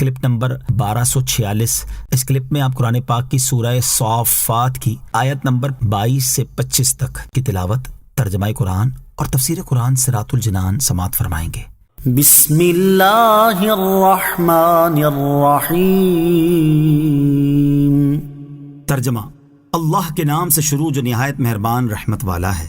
Clip number 1246۔ اس clip میں آپ قرآن پاک کی سورہ صافات کی آیت نمبر 22 سے 25 تک کی تلاوت، ترجمہ قرآن اور تفسیر قرآن صراط الجنان سماعت فرمائیں گے۔ بسم اللہ الرحمن الرحیم۔ ترجمہ: اللہ کے نام سے شروع جو نہایت مہربان رحمت والا ہے۔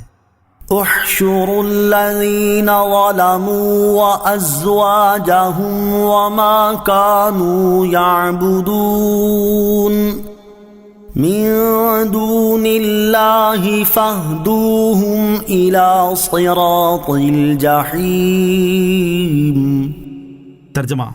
احشروا الذین ظلموا وازواجهم وما كانوا يعبدون من دون اللہ فاہدوہم الى صراط الجحیم۔ ترجمہ: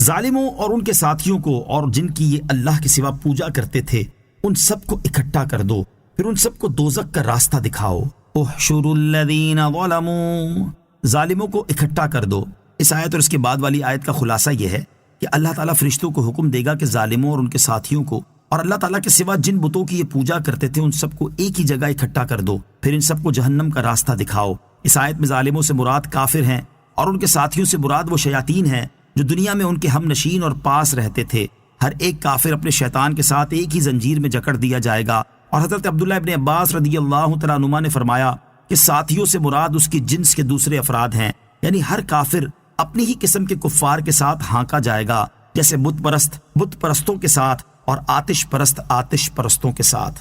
ظالموں اور ان کے ساتھیوں کو اور جن کی یہ اللہ کے سوا پوجا کرتے تھے ان سب کو اکٹھا کر دو، پھر ان سب کو دوزخ کا راستہ دکھاؤ۔ احشروا الذین ظلموا، ظالموں کو اکٹھا کر دو۔ اس آیت اور اس کے بعد والی آیت کا خلاصہ یہ ہے کہ اللہ تعالیٰ فرشتوں کو حکم دے گا کہ ظالموں اور ان کے ساتھیوں کو اور اللہ تعالیٰ کے سوا جن بتوں کی یہ پوجا کرتے تھے ان سب کو ایک ہی جگہ اکٹھا کر دو، پھر ان سب کو جہنم کا راستہ دکھاؤ۔ اس آیت میں ظالموں سے مراد کافر ہیں اور ان کے ساتھیوں سے مراد وہ شیاطین ہیں جو دنیا میں ان کے ہم نشین اور پاس رہتے تھے۔ ہر ایک کافر اپنے شیطان کے ساتھ ایک ہی زنجیر میں جکڑ دیا جائے گا، اور حضرت عبداللہ ابن عباس رضی اللہ تعالیٰ عنہما نے فرمایا کہ ساتھیوں سے مراد اس کی جنس کے دوسرے افراد ہیں، یعنی ہر کافر اپنی ہی قسم کے کفار کے ساتھ ہانکا جائے گا، جیسے بت پرست بت پرستوں کے ساتھ اور آتش پرست آتش پرستوں کے ساتھ۔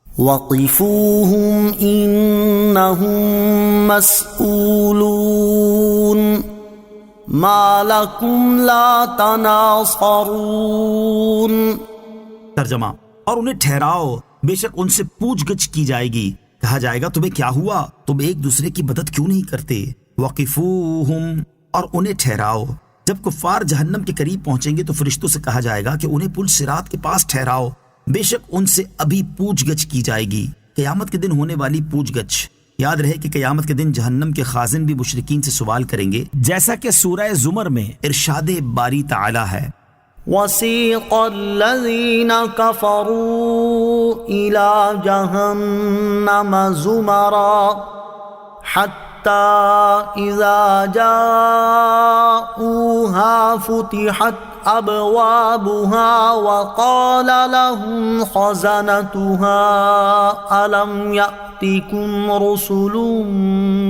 وقفوہم انہم مسئولون ما لکم لا تناصرون۔ ترجمہ: اور انہیں ٹھہراؤ، بے شک ان سے پوچھ گچھ کی جائے گی، کہا جائے گا تمہیں کیا ہوا، تم ایک دوسرے کی مدد کیوں نہیں کرتے۔ وقفوہم، اور انہیں ٹھہراؤ۔ جب کفار جہنم کے قریب پہنچیں گے تو فرشتوں سے کہا جائے گا کہ انہیں پل صراط کے پاس ٹھہراؤ، بے شک ان سے ابھی پوچھ گچھ کی جائے گی۔ قیامت کے دن ہونے والی پوچھ گچھ۔ یاد رہے کہ قیامت کے دن جہنم کے خازن بھی مشرکین سے سوال کریں گے، جیسا کہ سورہ زمر میں ارشاد باری تعالی ہے۔ وَسِيقَ الَّذِينَ كَفَرُوا إِلَى جَهَنَّمَ زُمَرًا حَتَّى إِذَا جَاءُوهَا فُتِحَتْ أَبْوَابُهَا وَقَالَ لَهُمْ خَزَنَتُهَا أَلَمْ يَأْتِكُمْ رُسُلٌ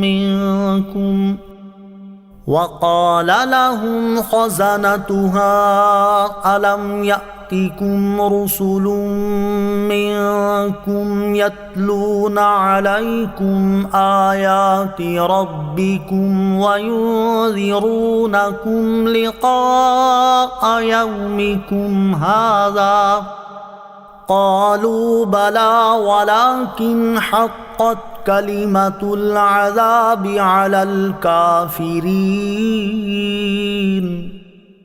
مِّنكُمْ وَقَالَ لَهُمْ خَزَنَتُهَا أَلَمْ يَأْتِكُمْ رُسُلٌ مِّنكُمْ يَتْلُونَ عَلَيْكُمْ آيَاتِ رَبِّكُمْ وَيُنذِرُونَكُمْ لِقَاءَ يَوْمِكُمْ هَٰذَا قَالُوا بَلَىٰ وَلَٰكِنْ حَقَّتْ کلمۃ العذاب علی الکافرین۔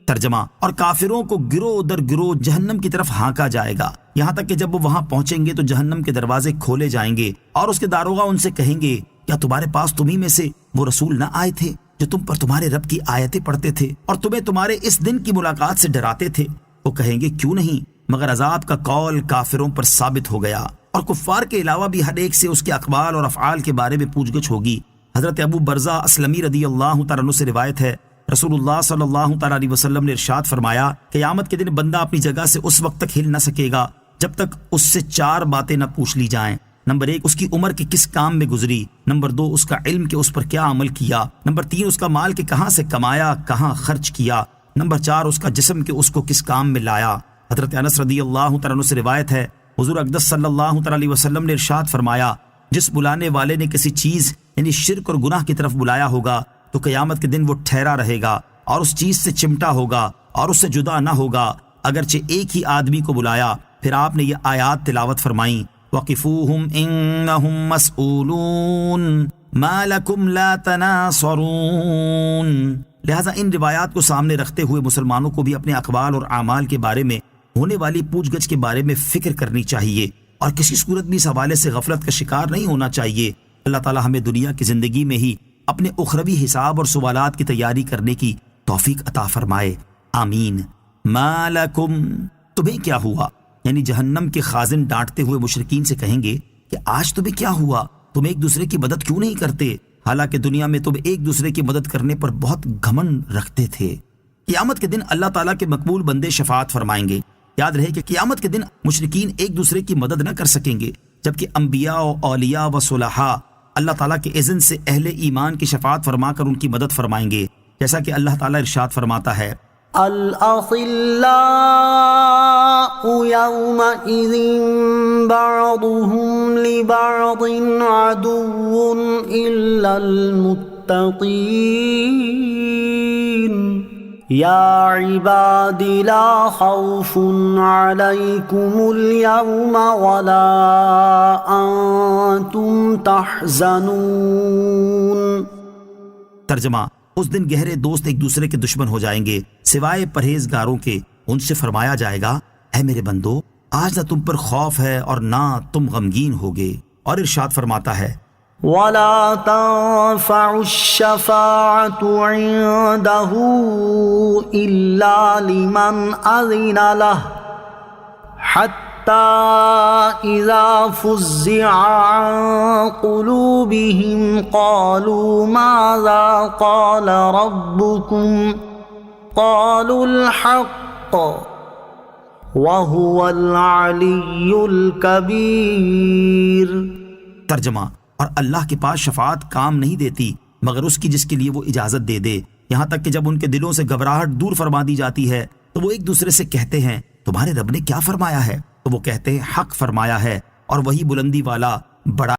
ترجمہ: اور کافروں کو گروہ در گروہ جہنم کی طرف ہانکا جائے گا، یہاں تک کہ جب وہ وہاں پہنچیں گے تو جہنم کے دروازے کھولے جائیں گے اور اس کے داروغہ ان سے کہیں گے کیا تمہارے پاس تمہیں میں سے وہ رسول نہ آئے تھے جو تم پر تمہارے رب کی آیتیں پڑھتے تھے اور تمہیں تمہارے اس دن کی ملاقات سے ڈراتے تھے؟ وہ کہیں گے کیوں نہیں، مگر عذاب کا قول کافروں پر ثابت ہو گیا۔ اور کفار کے علاوہ بھی ہر ایک سے اس کے اقوال اور افعال کے بارے میں پوچھ گچھ ہوگی۔ حضرت ابو برزہ اسلمی رضی اللہ تعالیٰ عنہ سے روایت ہے، رسول اللہ صلی اللہ تعالیٰ علیہ وسلم نے ارشاد فرمایا، قیامت کے دن بندہ اپنی جگہ سے اس وقت تک ہل نہ سکے گا جب تک اس سے 4 باتیں نہ پوچھ لی جائیں۔ نمبر 1، اس کی عمر کے کس کام میں گزری۔ نمبر 2، اس کا علم کہ اس پر کیا عمل کیا۔ نمبر 3، اس کا مال کہ کہاں سے کمایا، کہاں خرچ کیا۔ نمبر 4، اس کا جسم کہ اس کو کس کام میں لایا۔ حضرت انس رضی اللہ تعالیٰ عنہ سے روایت ہے، حضور اقدس صلی اللہ تعالیٰ علیہ وسلم نے ارشاد فرمایا، جس بلانے والے نے کسی چیز یعنی شرک اور گناہ کی طرف بلایا ہوگا تو قیامت کے دن وہ ٹھہرا رہے گا اور اس چیز سے چمٹا ہوگا اور اس سے جدا نہ ہوگا، اگرچہ ایک ہی آدمی کو بلایا۔ پھر آپ نے یہ آیات تلاوت فرمائیں، وَقِفُوهُمْ إِنَّهُمْ مَسْئُولُونَ مَا لَكُمْ لَا تَنَاصَرُونَ۔ لہٰذا ان روایات کو سامنے رکھتے ہوئے مسلمانوں کو بھی اپنے اقوال اور اعمال کے بارے میں ہونے والی پوچھ گچھ کے بارے میں فکر کرنی چاہیے اور کسی صورت بھی اس حوالے سے غفلت کا شکار نہیں ہونا چاہیے۔ اللہ تعالی ہمیں دنیا کی زندگی میں ہی اپنے اخروی حساب اور سوالات کی تیاری کرنے کی توفیق عطا فرمائے، آمین۔ ما لکم، تمہیں کیا ہوا، یعنی جہنم کے خازن ڈانٹتے ہوئے مشرکین سے کہیں گے کہ آج تمہیں کیا ہوا، تم ایک دوسرے کی مدد کیوں نہیں کرتے، حالانکہ دنیا میں تم ایک دوسرے کی مدد کرنے پر بہت گھمنڈ رکھتے تھے۔ قیامت کے دن اللہ تعالیٰ کے مقبول بندے شفاعت فرمائیں گے۔ یاد رہے کہ قیامت کے دن مشرکین ایک دوسرے کی مدد نہ کر سکیں گے، جبکہ انبیاء و اولیاء و صلحاء اللہ تعالیٰ کے اذن سے اہل ایمان کی شفاعت فرما کر ان کی مدد فرمائیں گے، جیسا کہ اللہ تعالیٰ ارشاد فرماتا ہے الأخلاء يومئذ بعضهم لبعض عدو إلا المتقين يا عباد لا خوف عليكم اليوم ولا أنتم تحزنون۔ ترجمہ، اس دن گہرے دوست ایک دوسرے کے دشمن ہو جائیں گے سوائے پرہیزگاروں کے۔ ان سے فرمایا جائے گا، اے میرے بندو، آج نہ تم پر خوف ہے اور نہ تم غمگین ہوگے۔ اور ارشاد فرماتا ہے وَلَا تَنفَعُ الشَّفَاعَةُ عِندَهُ إِلَّا لِمَنْ أَذِنَ لَهُ حَتَّى إِذَا فُزِّعَ عَنْ قُلُوبِهِمْ قَالُوا مَاذَا قَالَ رَبُّكُمْ قَالُوا الْحَقَّ وَهُوَ الْعَلِيُّ الْكَبِيرُ۔ ترجمہ، اور اللہ کے پاس شفاعت کام نہیں دیتی مگر اس کی جس کے لیے وہ اجازت دے دے، یہاں تک کہ جب ان کے دلوں سے گھبراہٹ دور فرما دی جاتی ہے تو وہ ایک دوسرے سے کہتے ہیں، تمہارے رب نے کیا فرمایا ہے؟ تو وہ کہتے ہیں، حق فرمایا ہے اور وہی بلندی والا بڑا